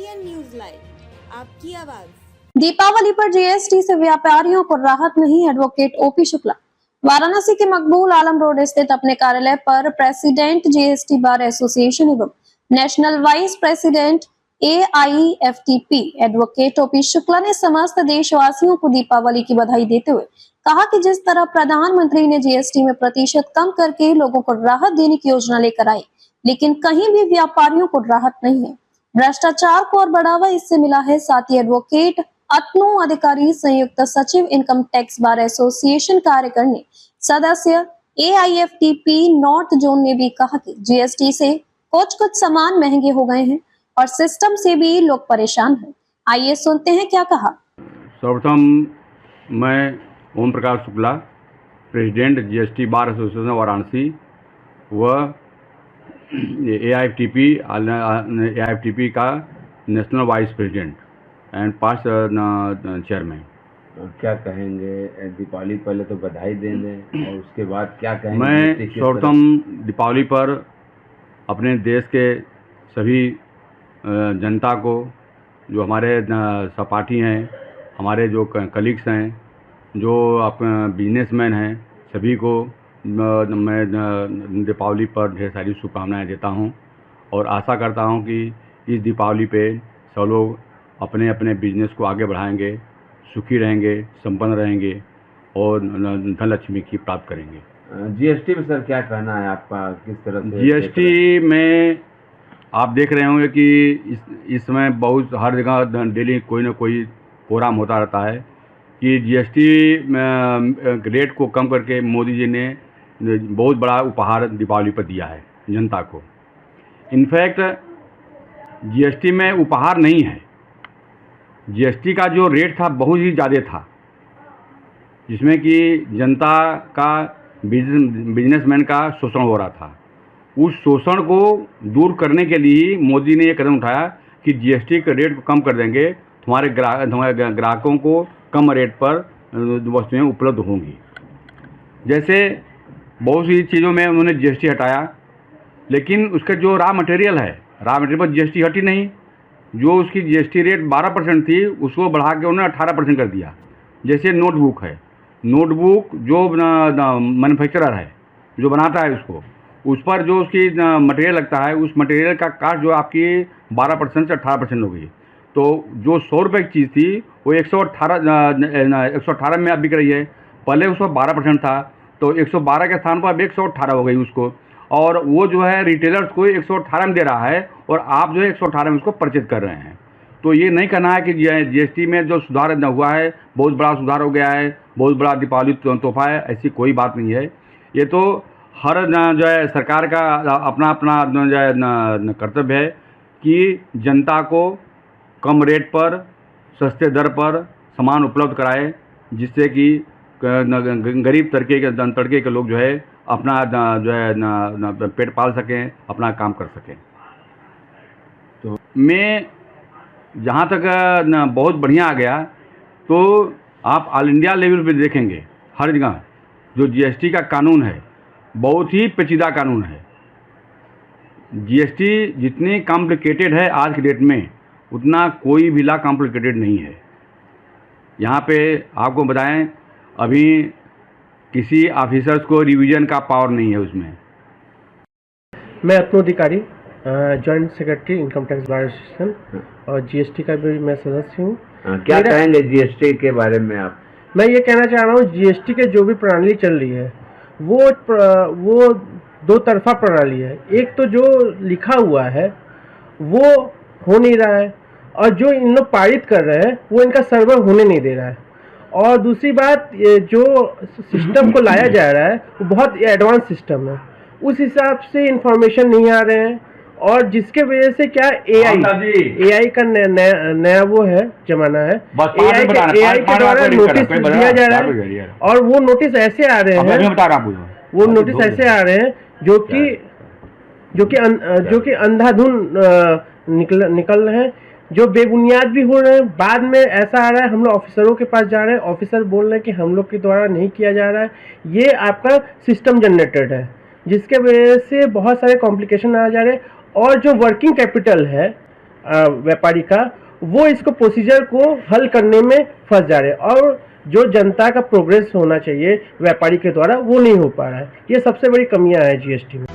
ABN news live, आपकी आवाज। दीपावली पर जीएसटी से व्यापारियों को राहत नहीं, एडवोकेट ओपी शुक्ला। वाराणसी के मकबूल आलम रोड स्थित अपने कार्यालय पर प्रेसिडेंट जीएसटी बार एसोसिएशन एवं national vice president AIFTP advocate OP Shukla ने समस्त देशवासियों को दीपावली की बधाई देते हुए कहा कि जिस तरह प्रधानमंत्री ने जीएसटी में प्रतिशत कम करके लोगों को राहत देने की योजना लेकर आई, लेकिन कहीं भी व्यापारियों को राहत नहीं है। भ्रष्टाचार को और बढ़ावा इससे मिला है। साथ ही एडवोकेट अतनु अधिकारी, संयुक्त सचिव इनकम टैक्स बार एसोसिएशन कार्यकारिणी सदस्य AIFTP नॉर्थ जोन ने भी कहा कि जीएसटी से कुछ सामान महंगे हो गए हैं और सिस्टम से भी लोग परेशान हैं। आइए सुनते हैं क्या कहा। सर्वप्रथम मैं Om Prakash Shukla, president GST bar association Varanasi व AIFTP का national vice president and past chairman. क्या कहेंगे दीपावली? पहले तो बधाई देंगे और उसके बाद क्या कहेंगे? मैं सर्वप्रथम दीपावली पर अपने देश के सभी जनता को, जो हमारे सहपाठी हैं, हमारे जो कलीग्स हैं, जो बिजनेसमैन हैं, सभी को मैं दीपावली पर ढेर सारी शुभकामनाएं देता हूं और आशा करता हूं कि इस दीपावली पे सब लोग अपने अपने बिजनेस को आगे बढ़ाएंगे, सुखी रहेंगे, संपन्न रहेंगे और धन लक्ष्मी की प्राप्त करेंगे। जीएसटी में सर क्या कहना है आपका? किस तरह से जीएसटी में आप देख रहे होंगे कि इस समय बहुत हर जगह डेली कोई ना कोई प्रोग्राम होता रहता है कि जीएसटी रेट को कम करके मोदी जी ने बहुत बड़ा उपहार दीपावली पर दिया है जनता को। इनफैक्ट जीएसटी में उपहार नहीं है, जीएसटी का जो रेट था बहुत ही ज़्यादा था, जिसमें कि जनता का बिजनेसमैन का शोषण हो रहा था। उस शोषण को दूर करने के लिए मोदी ने ये कदम उठाया कि जीएसटी के रेट को कम कर देंगे, तुम्हारे ग्राहकों को कम रेट पर वस्तुएं उपलब्ध होंगी। जैसे बहुत सी चीज़ों में उन्होंने जीएसटी हटाया, लेकिन उसका जो रॉ मटेरियल है, रॉ मटेरियल पर जीएसटी हटी नहीं। जो उसकी जीएसटी रेट 12% थी, उसको बढ़ा के उन्होंने 18% कर दिया। जैसे नोटबुक है, नोटबुक जो मैन्युफैक्चरर है, जो बनाता है उसको, उस पर जो उसकी मटेरियल लगता है, उस मटेरियल का कास्ट जो आपकी 12% से 18% हो गई। तो जो 100 रुपये की चीज़ थी वो 118 में अब बिक रही है। पहले उसका 12% था, तो 112 के स्थान पर अब 118 हो गई उसको, और वो जो है रिटेलर्स को 118 में दे रहा है और आप जो है 118 में उसको परचेज कर रहे हैं। तो ये नहीं कहना है कि जीएसटी में जो सुधार हुआ है बहुत बड़ा सुधार हो गया है, बहुत बड़ा दीपावली तोहफा है, ऐसी कोई बात नहीं है। ये तो हर जो है सरकार का अपना अपना जो है कर्तव्य है कि जनता को कम रेट पर, सस्ते दर पर सामान उपलब्ध कराए, जिससे कि गरीब तबके के लोग जो है अपना जो है पेट पाल सकें, अपना काम कर सकें। तो मैं जहाँ तक बहुत बढ़िया आ गया, तो आप ऑल इंडिया लेवल पे देखेंगे हर जगह जो जीएसटी का कानून है बहुत ही पेचीदा कानून है। जीएसटी जितनी कॉम्प्लिकेटेड है आज की डेट में, उतना कोई भी ला कॉम्प्लिकेटेड नहीं है। यहाँ पे आपको बताएं, अभी किसी ऑफिसर्स को रिवीजन का पावर नहीं है उसमें। मैं अतनु अधिकारी, joint secretary income tax bar association और जीएसटी का भी मैं सदस्य हूँ। क्या कहेंगे जीएसटी के बारे में आप? मैं ये कहना चाह रहा हूँ, जीएसटी के जो भी प्रणाली चल रही है वो दो तरफा प्रणाली है। एक तो जो लिखा हुआ है वो हो नहीं रहा है, और जो इन लोग पारित कर रहे हैं वो इनका सर्वर होने नहीं दे रहा है। और दूसरी बात, ये जो सिस्टम को लाया जा रहा है वो बहुत एडवांस सिस्टम है, उस हिसाब से इंफॉर्मेशन नहीं आ रहे हैं, और जिसके वजह से क्या एआई का नया वो है जमाना है। एआई के द्वारा नोटिस दिया जा रहा है, और वो नोटिस ऐसे आ रहे हैं, वो नोटिस ऐसे आ रहे हैं जो कि अंधाधुन निकल रहे हैं, जो बेबुनियाद भी हो रहे हैं। बाद में ऐसा आ रहा है, हम लोग ऑफिसरों के पास जा रहे हैं, ऑफिसर बोल रहे हैं कि हम लोग के द्वारा नहीं किया जा रहा है। ये आपका सिस्टम जनरेटेड है, जिसके वजह से बहुत सारे कॉम्प्लिकेशन आ जा रहे हैं। और जो वर्किंग कैपिटल है व्यापारी का, वो इसको प्रोसीजर को हल करने में फंस जा रहे हैं और जो जनता का प्रोग्रेस होना चाहिए व्यापारी के द्वारा वो नहीं हो पा रहा है। ये सबसे बड़ी कमियां है जीएसटी में।